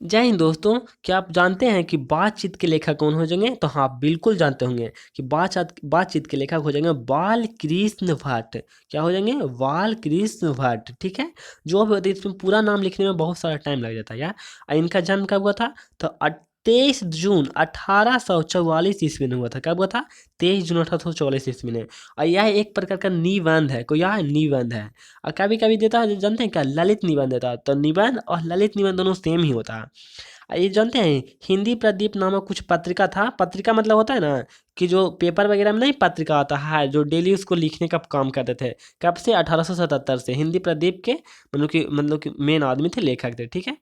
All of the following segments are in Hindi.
जय हिंद दोस्तों। क्या आप जानते हैं कि बातचीत के लेखक कौन हो जाएंगे? तो हाँ, आप बिल्कुल जानते होंगे कि बातचीत के लेखक हो जाएंगे बाल कृष्ण भट्ट। क्या हो जाएंगे? बाल कृष्ण भट्ट। ठीक है। जो भी होता है इसमें पूरा नाम लिखने में बहुत सारा टाइम लग जाता है यार। और इनका जन्म कब हुआ था? तो 23 जून 1844 ईस्वी में हुआ था। कब हुआ था? 23 जून 1844 ईस्वी में। और यह एक प्रकार का निबंध है। कोई यह निबंध है। और कभी कभी देता है, जानते हैं क्या, ललित निबंध देता है। तो निबंध और ललित निबंध दोनों सेम ही होता है। ये जानते हैं, हिंदी प्रदीप नामक कुछ पत्रिका था। पत्रिका मतलब होता है ना कि जो पेपर वगैरह में नहीं पत्रिका आता है, जो डेली उसको लिखने का काम करते थे। कब से? 1877 से। हिंदी प्रदीप के मतलब कि मेन आदमी थे, लेखक थे। ठीक है।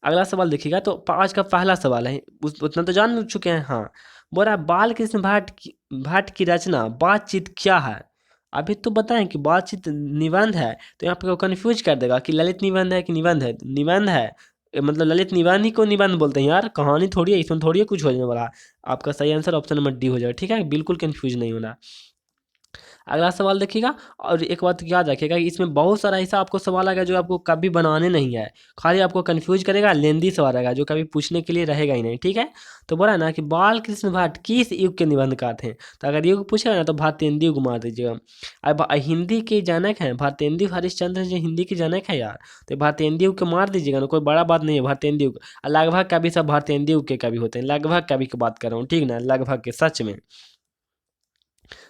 अगला सवाल देखिएगा। तो आज का पहला सवाल है, उतना तो जान चुके हैं। हाँ, बोल रहा है बाल कृष्ण भट्ट की रचना बातचीत क्या है? अभी तो बताएं कि बातचीत निबंध है, तो यहाँ पे कंफ्यूज कर देगा कि ललित निबंध है कि निबंध है। निबंध है। मतलब ललित निबंध ही को निबंध बोलते हैं यार। कहानी थोड़ी है, इसमें थोड़ी है कुछ हो जाने वाला। आपका सही आंसर ऑप्शन नंबर डी हो जाएगा। ठीक है, बिल्कुल कंफ्यूज नहीं होना। अगला सवाल देखिएगा। और एक बात याद रखिएगा कि इसमें बहुत सारा ऐसा आपको सवाल आएगा जो आपको कभी बनाने नहीं है, खाली आपको कंफ्यूज करेगा। लेंदी सवाल आएगा जो कभी पूछने के लिए रहेगा ही नहीं। ठीक है। तो बोला ना कि बाल कृष्ण भट्ट किस युग के निबंधकार थे? तो अगर युग पूछेगा ना तो भारतेंदु युग मार दीजिएगा। अब हिंदी के जनक हैं भारतेंदु हरिश्चंद्र जो हिंदी के जनक है यार। तो भारतेंदु युग के मार दीजिएगा ना, कोई बड़ा बात नहीं है। भारतेंदु युग लगभग कभी सब भारतेंदु युग के कभी होते हैं। लगभग कभी की बात कर रहा हूँ, ठीक ना, लगभग के, सच में।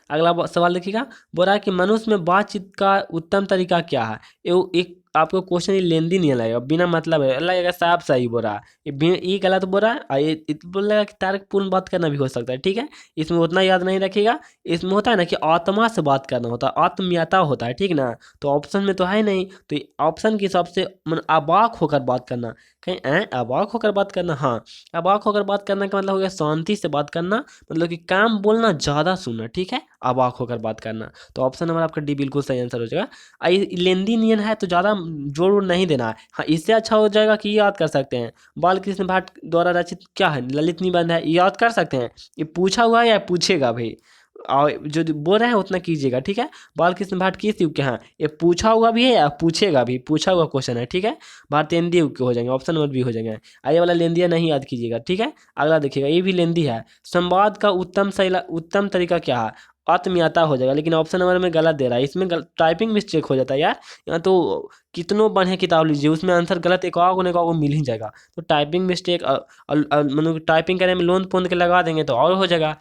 अगला सवाल देखिएगा। बोल रहा है कि मनुष्य में बातचीत का उत्तम तरीका क्या है? एक आपको क्वेश्चन ये लेंदी नहीं लगेगा, बिना मतलब है लगेगा, साफ सही बोल रहा है। ये गलत बोल रहा है और ये बोल रहा है कि तर्कपूर्ण बात करना भी हो सकता है। ठीक है। इसमें उतना याद नहीं रखिएगा। इसमें होता है ना कि आत्मा से बात करना होता है, आत्मीयता होता है। ठीक ना। तो ऑप्शन में तो है नहीं, तो ऑप्शन के हिसाब से अबाक होकर बात करना। कहीं अबाक होकर बात करना। हाँ, अबाक होकर बात करना का मतलब हो गया शांति से बात करना, मतलब कि काम बोलना, ज़्यादा सुनना। ठीक है। अबाक होकर बात करना। तो ऑप्शन नंबर आपका डी बिल्कुल सही आंसर हो जाएगा। लेंदी नियन है तो ज़्यादा जोर वोर नहीं देना है। हाँ, इससे अच्छा हो जाएगा कि ये याद कर सकते हैं, बाल कृष्ण भट्ट द्वारा रचित क्या है, ललित निबंध है, ये याद कर सकते हैं। ये पूछा हुआ है या पूछेगा भाई? और जो जो बोल रहे हैं उतना कीजिएगा। ठीक है। बाल कृष्ण भट्ट किस युग के हैं? ये पूछा हुआ भी है या पूछेगा भी, पूछा हुआ क्वेश्चन है। ठीक है। भारतेंदु युग के हो जाएंगे, ऑप्शन नंबर बी हो जाएंगे। ये वाला लेंदिया नहीं याद कीजिएगा। ठीक है। अगला देखिएगा, ये भी लेंदी है। संवाद का उत्तम तरीका क्या है? आत्मीयता हो जाएगा, लेकिन ऑप्शन नंबर में गलत दे रहा है। इसमें टाइपिंग मिस्टेक हो जाता है यार। यहाँ तो कितनों बढ़िया किताब लीजिए, उसमें आंसर गलत एक आग होने का वो मिल ही जाएगा। तो टाइपिंग मिस्टेक, मतलब टाइपिंग करने में लोन पोंद के लगा देंगे तो और हो जाएगा।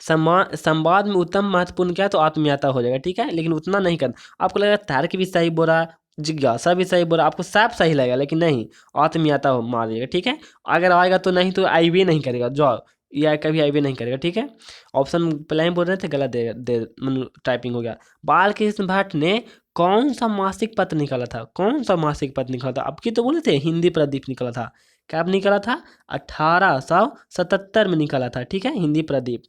संवाद में उत्तम महत्वपूर्ण क्या है? तो आत्मीयता हो जाएगा। ठीक है, लेकिन उतना नहीं करना। आपको लगेगा तर्क भी सही बोल रहा है, जिज्ञासा भी सही बोल रहा है, आपको सब सही लगेगा, लेकिन नहीं, आत्मीयता मारिएगा। ठीक है। अगर आएगा तो नहीं तो आई भी नहीं करेगा, जो या कभी आई भी नहीं करेगा। ठीक है। ऑप्शन प्लान बोल रहे थे, गलत दे मतलब टाइपिंग हो गया। बाल कृष्ण भट्ट ने कौन सा मासिक पत्र निकाला था? कौन सा मासिक पत्र निकाला था? अब की तो बोले थे हिंदी प्रदीप निकाला था। कब निकाला था? 1877 में निकाला था। ठीक है, हिंदी प्रदीप।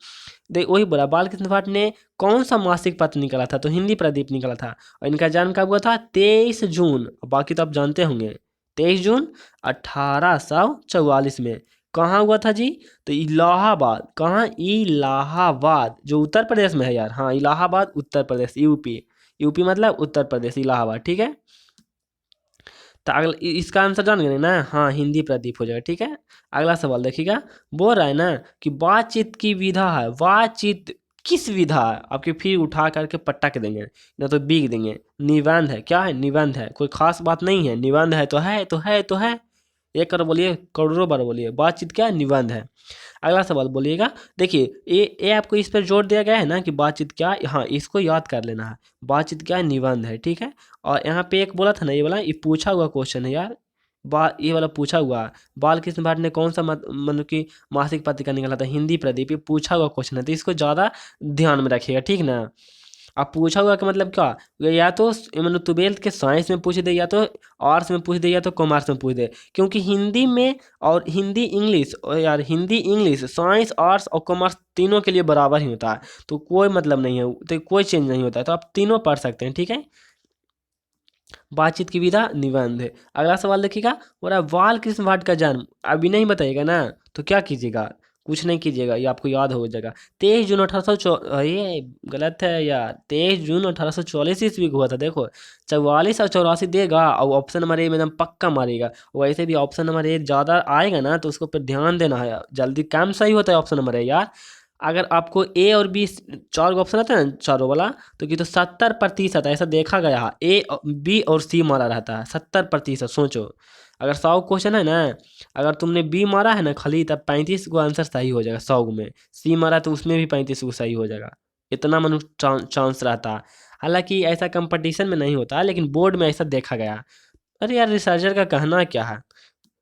देख वही बोला, बाल कृष्ण भट्ट ने कौन सा मासिक पत्र निकाला था? तो हिंदी प्रदीप निकाला था। और इनका जन्म कब हुआ था? 23 जून, बाकी तो आप जानते होंगे, 23 जून 1844 में। कहाँ हुआ था जी? तो इलाहाबाद। कहाँ? इलाहाबाद, जो उत्तर प्रदेश में है यार। हाँ, इलाहाबाद उत्तर प्रदेश, यूपी। यूपी मतलब उत्तर प्रदेश, इलाहाबाद। ठीक है। तो अगला इसका आंसर जान गए ना? हाँ, हिंदी प्रदीप हो जाएगा। ठीक है। अगला सवाल देखिएगा। बोल रहा है ना कि बातचीत की विधा है, बातचीत किस विधा है? आपके फिर उठा करके पटक देंगे, ना तो बीग देंगे। निबंध है। क्या है? निबंध है, कोई खास बात नहीं है। निबंध है तो है तो है तो है। एक बार बोलिए, करोड़ों बार बोलिए, बातचीत क्या है? निबंध है। अगला सवाल बोलिएगा। देखिए, ये आपको इस पर जोर दिया गया है ना कि बातचीत क्या है। हाँ, इसको याद कर लेना है। बातचीत क्या है? निबंध है। ठीक है। और यहाँ पे एक बोला था ना, ये वाला, ये पूछा हुआ क्वेश्चन है यार। ये वाला पूछा हुआ है। बाल कृष्ण भट्ट ने कौन सा मतलब कि मासिक पत्रिका निकाला था? हिंदी प्रदीप। ये पूछा हुआ क्वेश्चन है, तो इसको ज़्यादा ध्यान में रखिएगा। ठीक ना। अब पूछा हुआ का मतलब क्या? या तो मतलब ट्वेल्थ के साइंस में पूछ दे, या तो आर्ट्स में पूछ दे, या तो कॉमर्स में पूछ दे। क्योंकि हिंदी में और हिंदी इंग्लिश, और यार हिंदी इंग्लिश साइंस आर्ट्स और कॉमर्स तीनों के लिए बराबर ही होता है। तो कोई मतलब नहीं है, तो कोई चेंज नहीं होता है, तो आप तीनों पढ़ सकते हैं। ठीक है। बातचीत की विधा निबंध है। अगला सवाल देखिएगा। बोला बाल कृष्ण भट्ट का जन्म अभी नहीं बताइएगा ना, तो क्या कीजिएगा? कुछ नहीं कीजिएगा, ये आपको याद हो जाएगा। 23 जून 1800 ये गलत है यार, 23 जून 1844 ईस्वी को हुआ था। देखो 44 और 84 देगा और ऑप्शन नंबर ए में एकदम पक्का मारेगा। वैसे भी ऑप्शन नंबर ए ज़्यादा आएगा ना तो उसको पर ध्यान देना है, जल्दी काम सही होता है ऑप्शन नंबर ए यार। अगर आपको ए और बी चार ऑप्शन आता है ना चारों वाला, तो कि तो 70% ऐसा देखा गया है, ए बी और सी मारा रहता है 70%। सोचो अगर 100 क्वेश्चन है ना, अगर तुमने बी मारा है ना खाली, तब 35 को आंसर सही हो जाएगा 100 में। सी मारा तो उसमें भी 35 को सही हो जाएगा, इतना मनु चांस रहता है। हालांकि ऐसा कंपटीशन में नहीं होता, लेकिन बोर्ड में ऐसा देखा गया। अरे यार रिसर्चर का कहना क्या है,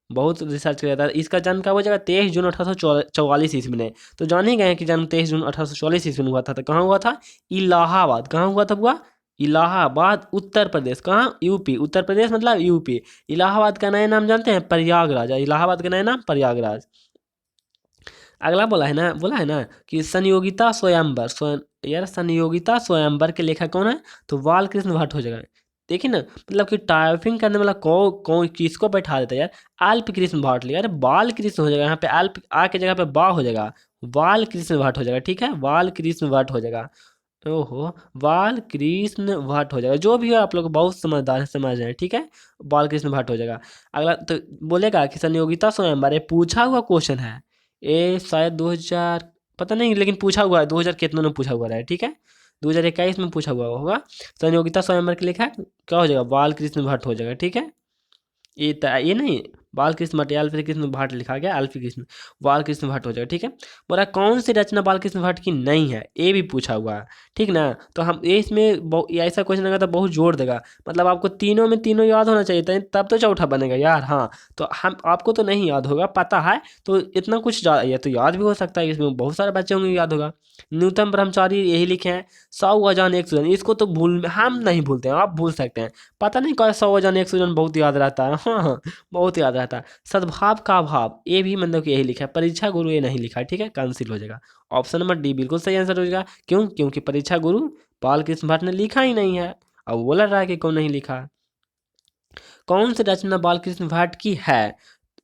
बहुत रिसर्च किया था। इसका जन्म कब हो जाएगा, 23 जून 1844 ईस्वी में। तो जान ही गए हैं कि जन्म 23 जून 1844 ईस्वी में हुआ था। तो कहाँ हुआ था, इलाहाबाद। कहाँ हुआ था हुआ, इलाहाबाद उत्तर प्रदेश। कहाँ, यूपी। उत्तर प्रदेश मतलब यूपी। इलाहाबाद का नया नाम जानते हैं, प्रयागराज। इलाहाबाद का नया नाम प्रयागराज। अगला बोला है ना कि संयोगिता स्वयंवर यार संयोगिता स्वयंवर के लेखक कौन है, तो बालकृष्ण भट्ट हो जाएगा। देखिए ना, मतलब कि टाइपिंग करने वाला कौन किसको बैठा देता है यार, अल्प कृष्ण भट्ट लिया। अरे बाल कृष्ण हो जाएगा, यहाँ पे अल्प आ के जगह पे बा हो जाएगा, बाल कृष्ण भट्ट हो जाएगा। ठीक है, बाल कृष्ण भट्ट हो जाएगा। ओहो, बाल कृष्ण भट्ट हो जाएगा। जो भी हो, आप लोग बहुत समझदार है, समझ रहे हैं। ठीक है, बाल कृष्ण भट्ट हो जाएगा। अगला तो बोलेगा कि संयोगिता स्वयंवर, ये पूछा हुआ क्वेश्चन है। ये शायद 2000 पता नहीं, लेकिन पूछा हुआ है 2000 कितने में पूछा हुआ है। ठीक है, 2021 में पूछा हुआ होगा। संयोगिता स्वयंवर के लिखा क्या हो जाएगा, बाल कृष्ण भट्ट हो जाएगा। ठीक है, ये नहीं, बालकृष्ण भट्ट, अल्प कृष्ण भट्ट लिखा गया, अल्प कृष्ण, बालकृष्ण भट्ट हो जाएगा। ठीक है, बोला कौन सी रचना बालकृष्ण भट्ट की नहीं है, ये भी पूछा हुआ है। ठीक ना, तो हम ये इसमें ऐसा क्वेश्चन आएगा तो बहुत जोर देगा, मतलब आपको तीनों में तीनों याद होना चाहिए तब तो चौथा बनेगा यार। हाँ, तो हम आपको तो नहीं याद होगा, पता है, तो इतना कुछ ये तो याद भी हो सकता है, इसमें बहुत सारे बच्चे होंगे याद होगा। न्यूनतम ब्रह्मचारी यही लिखे हैं, 100 अजान 100 जन। इसको तो हम नहीं भूलते हैं, आप भूल सकते हैं। पता नहीं कौन 100 अजान 100 जन बहुत याद रहता है। हाँ हाँ, बहुत याद रहता है। सद्भाव का अभाव, ये भी मतलब कि यही लिखा है। परीक्षा गुरु ये नहीं लिखा है। ठीक है, कैंसिल हो जाएगा। ऑप्शन नंबर डी बिल्कुल सही आंसर हो जाएगा। क्यों, क्योंकि परीक्षा गुरु बालकृष्ण भट्ट ने लिखा ही नहीं है। अब बोला रहा है कि कौन नहीं लिखा। कौन सी रचना बालकृष्ण भट्ट की है,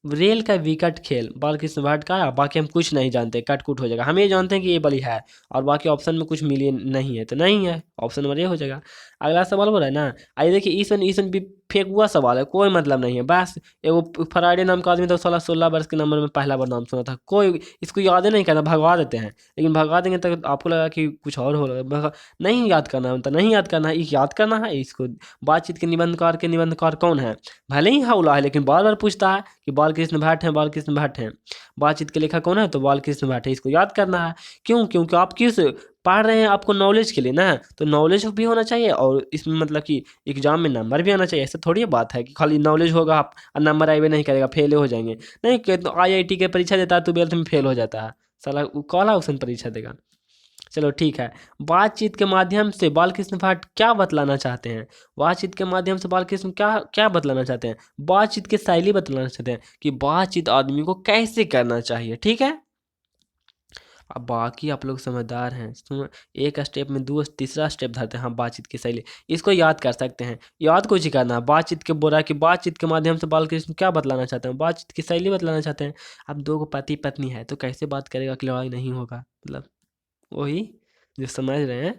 रेल का विकट खेल बालकृष्ण भट्ट का है। बाकी हम कुछ नहीं जानते, कटकुट हो जाएगा। हम ये जानते हैं कि ये वाली है, और बाकी ऑप्शन में कुछ मिली नहीं है तो नहीं है, ऑप्शन नंबर ये हो जाएगा। अगला सवाल बोला है ना, आइए देखिए, ईसन भी फेंक हुआ सवाल है, कोई मतलब नहीं है। बस एगो फ्राइडे नाम का आदमी तो 16 वर्ष के नंबर में पहला बार नाम सुना था, कोई इसको याद ही नहीं करना, भगवा देते हैं। लेकिन भगवा देंगे तो आपको लगा कि कुछ और हो रहा, नहीं याद करना है, तो नहीं याद करना है, याद करना है इसको। बातचीत के निबंधकार कौन है, भले ही हौला है लेकिन बार बार पूछता है कि बालकृष्ण भट्ट हैं, बालकृष्ण भट्ट हैं। बातचीत के लेखक कौन है, तो बालकृष्ण भट्ट है, इसको याद करना है। क्यों, क्योंकि आप किस पढ़ रहे हैं, आपको नॉलेज के लिए ना, तो नॉलेज भी होना चाहिए, और इसमें मतलब कि एग्जाम में नंबर भी आना चाहिए। ऐसा थोड़ी बात है कि खाली नॉलेज होगा आप और नंबर आए नहीं करेगा, फेल हो जाएंगे। नहीं तो IIT के परीक्षा देता है, 12th में फेल हो जाता है साला, कौन ऑप्शन परीक्षा देगा। चलो ठीक है, बातचीत के माध्यम से बालकृष्ण भट्ट क्या बतलाना चाहते हैं, बातचीत के माध्यम से बालकृष्ण क्या क्या बतलाना चाहते हैं, बातचीत की शैली बतलाना चाहते हैं कि बातचीत आदमी को कैसे करना चाहिए। ठीक है, अब बाकी आप लोग समझदार हैं, एक स्टेप में दो तीसरा स्टेप धरते हैं। हाँ, बातचीत की शैली, इसको याद कर सकते हैं, याद कुछ ही करना है। बातचीत के बोला कि बातचीत के माध्यम से बालकृष्ण क्या बतलाना चाहते हैं, बातचीत की शैली बतलाना चाहते हैं। अब दो को पति पत्नी है तो कैसे बात करेगा कि लड़ाई नहीं होगा, मतलब वही जो समझ रहे हैं,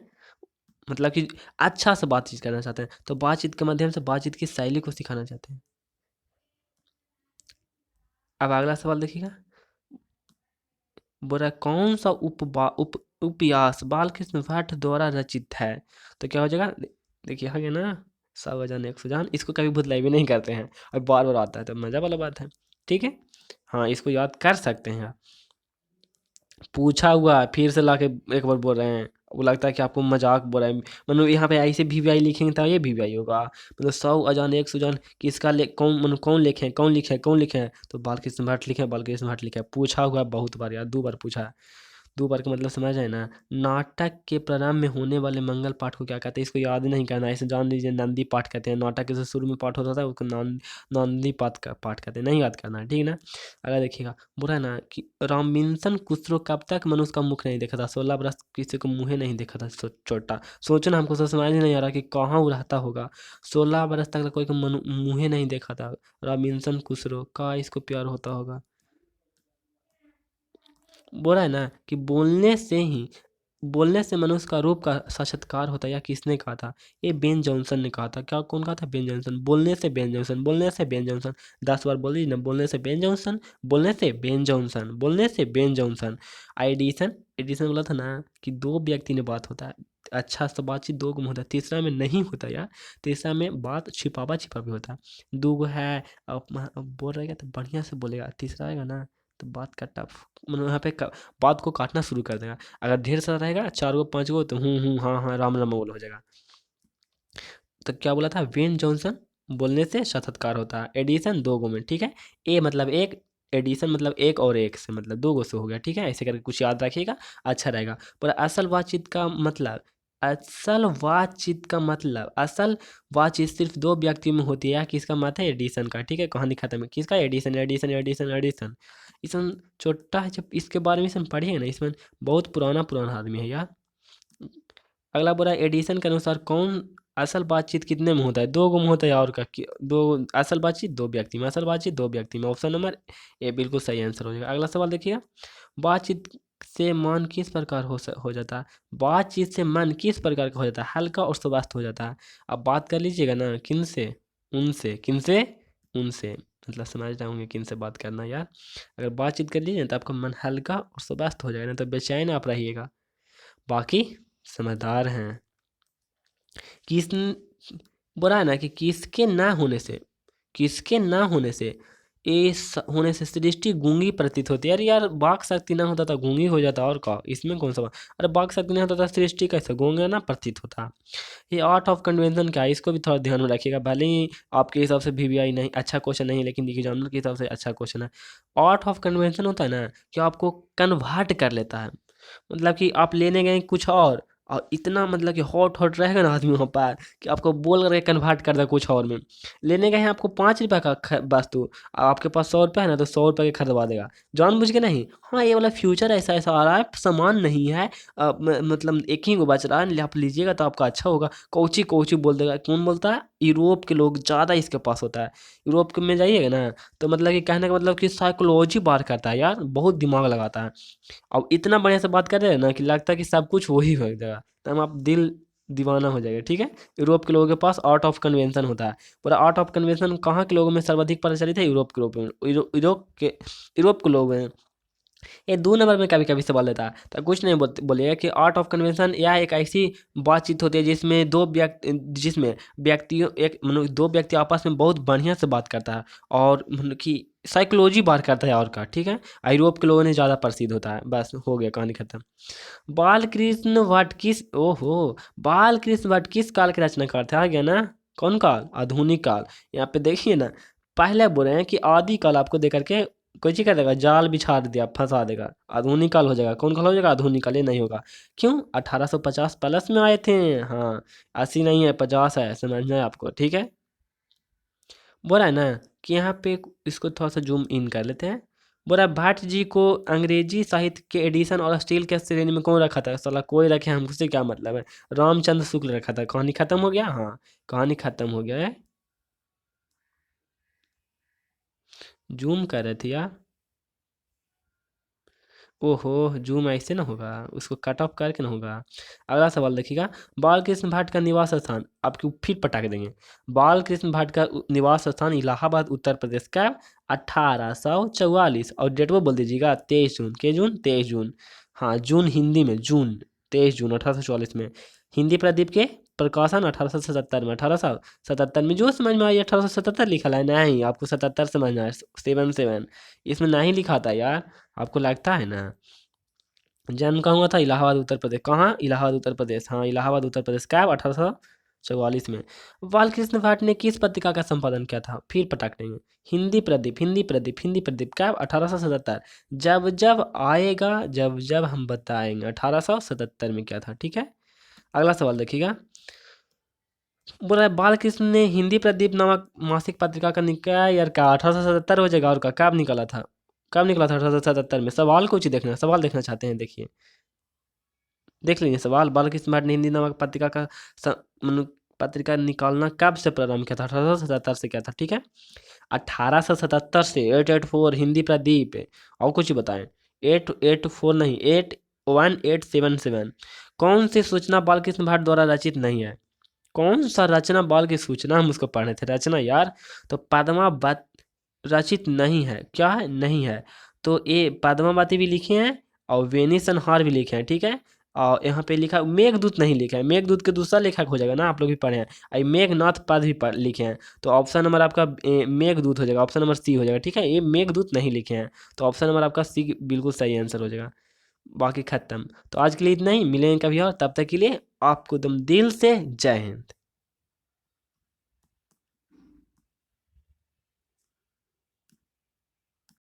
मतलब कि अच्छा से बातचीत करना चाहते हैं, तो बातचीत के माध्यम से बातचीत की शैली को सिखाना चाहते हैं। अब अगला सवाल देखिएगा, बोल रहा है कौन सा उपन्यास बालकृष्ण भट्ट द्वारा रचित है, तो क्या हो जाएगा, देखिए आ गया ना, 100 अजान 100 जान। इसको कभी भुतलाई भी नहीं करते हैं, और बार बार आता है तो मज़ा वाला बात है। ठीक है, हाँ, इसको याद कर सकते हैं आप। पूछा हुआ है, फिर से लाके एक बार बोल रहे हैं, वो लगता है कि आपको मजाक बोल रहे हैं। मतलब यहाँ पे ऐसे VVI लिखेंगे तो ये VVI होगा, मतलब 100 अजान 100 जान किसका कौन, मतलब कौन लिखे हैं, तो बालकृष्ण भट्ट लिखे हैं, बालकृष्ण भट्ट लिखे हैं। पूछा हुआ है बहुत बार यार, 2 बार पूछा है। 2 बार का मतलब समझ आए ना। नाटक के प्रारंभ में होने वाले मंगल पाठ को क्या कहते हैं, इसको याद नहीं करना है, इसे जान लीजिए नंदी पाठ कहते हैं। नाटक के शुरू में पाठ होता था उसको नंदी पाठ कहते हैं, नहीं याद करना है। ठीक है ना, अगर देखिएगा बुरा है ना कि रामविंसन खुसरो कब तक मनुष्य का मुख नहीं देखा था, 16 बरस किसी को मुँह नहीं देखा था, छोटा। सोचो ना, हमको तो समझ ही नहीं आ रहा कि कहाँ वो रहता होगा, 16 बरस तक कोई को मुँह नहीं देखा था। रामविंसन खुसरो का इसको प्यार होता होगा, बोल रहा है ना कि बोलने से मनुष्य का रूप का साक्षात्कार होता है, या किसने कहा था? ये बेन जॉनसन ने कहा था। क्या, कौन कहा था? Ben Jonson. बोलने से बेन जॉनसन, बोलने से बेन जॉनसन। 10 बार बोल लीजिए ना, बोलने से बेन जॉनसन, बोलने से बेन जॉनसन, बोलने से बेन जॉनसन। एडिसन, एडिसन बोला था ना कि दो व्यक्ति ने बात होता है। अच्छा सा बातचीत दो गुम होता है, तीसरा में नहीं होता यार। तीसरा में बात छिपावा छिपावी होता है। दो गो है, अब बोल रहेगा तो बढ़िया से बोलेगा। तीसरा आएगा ना तो बात का टफ, मतलब यहाँ पे बात को काटना शुरू कर देगा। अगर ढेर सारा रहेगा 4 गो 5 गो तो हाँ हाँ राम राम बोल हो जाएगा। तो क्या बोला था? वेन जॉनसन, बोलने से साक्षात्कार होता है। एडिसन 2 गो में, ठीक है। ए मतलब एक, एडिशन मतलब एक, और एक से मतलब 2 गो से हो गया, ठीक है। ऐसे करके कुछ याद रखिएगा, अच्छा रहेगा। पर असल बातचीत सिर्फ 2 व्यक्तियों में होती है। किसका मत है? एडिसन का, ठीक है। कहानी खत्म है। किसका? Edison, Edison, Edison, Edison. इसमें छोटा है, जब इसके बारे में हम पढ़िए ना, इसमें बहुत पुराना पुराना आदमी है यार। अगला बोला एडिसन के अनुसार कौन असल बातचीत कितने में होता है? 2 गुम होता है, और का दो असल बातचीत 2 व्यक्ति में, असल बातचीत 2 व्यक्ति में। ऑप्शन नंबर ए बिल्कुल सही आंसर हो जाएगा। अगला सवाल देखिएगा, बातचीत से मन किस प्रकार हो जाता है? बातचीत से मन किस प्रकार का हो जाता है? हल्का और स्वस्थ हो जाता है। अब बात कर लीजिएगा ना, किन से? उनसे। किन से? उनसे। मतलब समझ रहे होंगे किन से बात करना यार। अगर बातचीत कर लीजिए तो आपका मन हल्का और स्वस्थ हो जाएगा, ना तो बेचैन आप रहिएगा। बाकी समझदार हैं। किस बोला है ना कि किसके ना होने से होने से सृष्टि गूंगी प्रतीत होती है। यार यार, वाक शक्ति ना होता तो गूंगी हो जाता, और का इसमें कौन सा अरे वाक शक्ति नहीं होता तो सृष्टि कैसे गूंगा ना प्रतीत होता। ये आर्ट ऑफ कन्वेंशन क्या है, इसको भी थोड़ा ध्यान में रखिएगा। भले ही आपके हिसाब से वीवीआई नहीं अच्छा क्वेश्चन नहीं है, लेकिन एग्जामिनर के हिसाब से अच्छा क्वेश्चन है। आर्ट ऑफ कन्वेंशन होता है ना कि आपको कन्वर्ट कर लेता है। मतलब कि आप लेने गए कुछ और इतना मतलब कि हॉट हॉट रहेगा ना आदमी वहाँ पर कि आपको बोल करके कन्वर्ट कर दे कुछ और में। लेने गए हैं आपको 5 रुपये का वस्तु, आपके पास 100 रुपये है ना, तो 100 रुपये के खरीदवा देगा जानबूझ के नहीं। हाँ, ये वाला फ्यूचर ऐसा ऐसा आ रहा है, सामान नहीं है, मतलब एक ही को बच रहा है, आप लीजिएगा तो आपका अच्छा होगा। कोची कोची बोल देगा। कौन बोलता है? यूरोप के लोग ज़्यादा इसके पास होता है। यूरोप में जाइएगा ना तो मतलब कि कहने का मतलब कि साइकोलॉजी बार करता है यार, बहुत दिमाग लगाता है। अब इतना बढ़िया से बात कर रहे हैं ना कि लगता है कि सब कुछ वही हो जाएगा, तब आप दिल दीवाना हो जाएगा, ठीक है। यूरोप के लोगों के पास आर्ट ऑफ कन्वेंशन होता है। पूरा आर्ट ऑफ कन्वेंशन कहाँ के लोगों में सर्वाधिक प्रचलित है? यूरोप के लोगों में। यूरोप के लोग हैं। ये 2 नंबर में कभी कभी सवाल लेता है, तो कुछ नहीं बोलिएगा कि आर्ट ऑफ कन्वेंशन यह एक ऐसी बातचीत होती है जिसमें व्यक्तियों एक मतलब 2 व्यक्ति आपस में बहुत बढ़िया से बात करता है, और मतलब कि साइकोलॉजी बात करता है और का, ठीक है। यूरोप के लोगों ने ज़्यादा प्रसिद्ध होता है। बस हो गया, कहानी खत्म। बालकृष्ण भट्ट किस ओहो बालकृष्ण भट्ट किस काल के रचनाकार थे? आ गया ना, कौन काल? आधुनिक काल। यहाँ पे देखिए ना, पहले बोल रहे हैं कि आदि काल आपको दे करके कोई चीज कर देगा, जाल बिछा दिया, फंसा देगा, आधुनिक काल हो जाएगा। कौन काल हो जाएगा? आधुनिक काल। ये नहीं होगा। क्यों? 1850 प्लस में आए थे। हाँ, 80 नहीं है, 50 है, समझना है आपको, ठीक है। बोल रहा है ना कि यहाँ पे इसको थोड़ा सा जूम इन कर लेते हैं। बोल रहा है भट्ट जी को अंग्रेजी साहित्य के एडिशन और स्टील के श्रेणी में कौन रखा था? साला कोई रखे, हमसे क्या मतलब है। रामचंद्र शुक्ल रखा था। कहानी खत्म हो गया। हाँ, कहानी खत्म हो गया है। जूम कर रहे थे यार। ओहो, जूम ऐसे ना होगा, उसको कट ऑफ करके ना होगा। अगला सवाल देखिएगा, बालकृष्ण भट्ट का निवास स्थान, आपको फिर पटा के देंगे। बालकृष्ण भट्ट का निवास स्थान इलाहाबाद उत्तर प्रदेश का 1844, और डेट वो बोल दीजिएगा 23 जून। के जून? 23 जून। हाँ, जून हिंदी में जून, 23 जून 1844 में। हिंदी प्रदीप के प्रकाशन 1877 में। 1877 में जो समझ में आई 1877 लिखा है, नहीं आपको 77 समझना है, 77। इसमें नहीं लिखा था यार, आपको लगता है ना। जन्म कहाँ हुआ था? इलाहाबाद उत्तर प्रदेश। कहाँ? इलाहाबाद उत्तर प्रदेश। हाँ, इलाहाबाद उत्तर प्रदेश। कब? 1844 में। बालकृष्ण भट्ट ने किस पत्रिका का संपादन किया था? फिर पटक देंगे। हिंदी प्रदीप, हिंदी प्रदीप, हिंदी प्रदीप। कब? 1877। जब जब आएगा, जब जब हम बताएंगे। 1877 में क्या था, ठीक है। अगला सवाल देखिएगा, बोल रहा है बालकृष्ण ने हिंदी प्रदीप नामक मासिक पत्रिका का निकाय यार का 1877 हो जाएगा, और का कब निकला था? कब निकला था 1877 में? सवाल कुछ देखना, सवाल देखना चाहते हैं, देखिए देख लीजिए सवाल। बालकृष्ण भट्ट ने हिंदी नामक पत्रिका का पत्रिका निकालना कब से प्रारंभ किया था? 1877 से किया था, ठीक है। 1877 से 884 हिंदी प्रदीप। और कुछ बताएं। 884 नहीं, 81877। कौन सी सूचना बालकृष्ण भाट द्वारा रचित नहीं है? कौन सा रचना बाल की सूचना हम उसको पढ़े थे, रचना यार। तो पद्मावत रचित नहीं है, क्या है, नहीं है। तो ये पद्मावती भी लिखे हैं और वेनिस एंड हार भी लिखे हैं, ठीक है। और यहाँ पे लिखा मेघदूत नहीं लिखा है, मेघदूत के दूसरा लेखक हो जाएगा ना, आप लोग भी पढ़े हैं। और मेघनाथ पद भी लिखे हैं। तो ऑप्शन नंबर आपका मेघदूत हो जाएगा, ऑप्शन नंबर सी हो जाएगा, ठीक है। ये मेघदूत नहीं लिखे हैं, तो ऑप्शन नंबर आपका सी बिल्कुल सही आंसर हो जाएगा। बाकी खत्म। तो आज के लिए इतना ही, मिलेंगे कभी और, तब तक के लिए आपको एकदम दिल से जय हिंद।